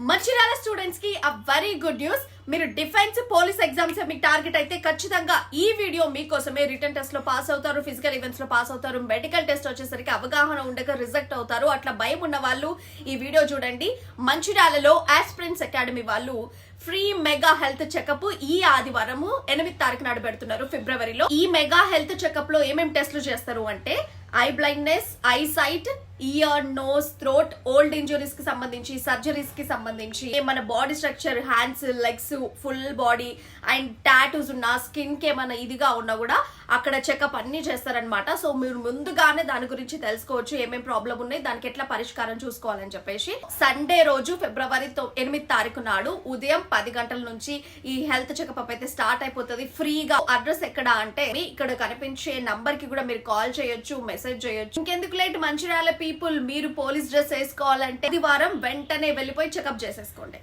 Mancherial students కి a very good news. మీరు defence police exams మీకు టార్గెట్ అయితే ఖచ్చితంగా ఈ వీడియో మీకోసమే. రిటర్న్ టెస్ట్ లో పాస్ అవుతారు, ఫిజికల్ ఈవెంట్స్ లో పాస్ అవుతారు, మెడికల్ టెస్ట్ వచ్చేసరికి అవగాహన ఉండక రిజెక్ట్ అవుతారు. అట్లా భయం ఉన్న వాళ్ళు ఈ వీడియో చూడండి. మంచిర్యాలలో ఆస్పిరెంట్స్ అకాడమీ వాళ్ళు ఫ్రీ మెగా హెల్త్ చెకప్ ఈ ఆదివారం 8 తారీఖు నాడు పెడుతున్నారు, ఫిబ్రవరిలో. ఈ మెగా హెల్త్ చెకప్ లో ఏమేమి టెస్టులు చేస్తారు అంటే eye blindness, eye sight, ear, nose, throat, old injuries కి సంబంధించి, సర్జరీస్ కి సంబంధించి, మన body structure, hands, legs, full body and tattoos ఉన్న, స్కిన్ కి ఏమైనా ఇదిగా ఉన్నా కూడా అక్కడ చెకప్ అన్ని చేస్తారనమాట. సో మీరు ముందుగానే దాని గురించి తెలుసుకోవచ్చు, ఏమేమి ప్రాబ్లం ఉన్నాయి, దానికి ఎట్లా పరిష్కారం చూసుకోవాలని చెప్పేసి. సండే రోజు ఫిబ్రవరి 8 తారీఖు నాడు ఉదయం 10 గంటల నుంచి ఈ హెల్త్ చెకప్ అయితే స్టార్ట్ అయిపోతుంది ఫ్రీగా. అడ్రస్ ఎక్కడ అంటే ఇక్కడ కనిపించే నంబర్ కి కూడా మీరు కాల్ చేయొచ్చు, మెసేజ్ చేయొచ్చు. ఇంకెందుకు లేట్, మంచిర్యాల పీపుల్, మీరు పోలీస్ డ్రెస్ వేసుకోవాలంటే ఈ వారం వెంటనే వెళ్ళిపోయి చెకప్ చేసేసుకోండి.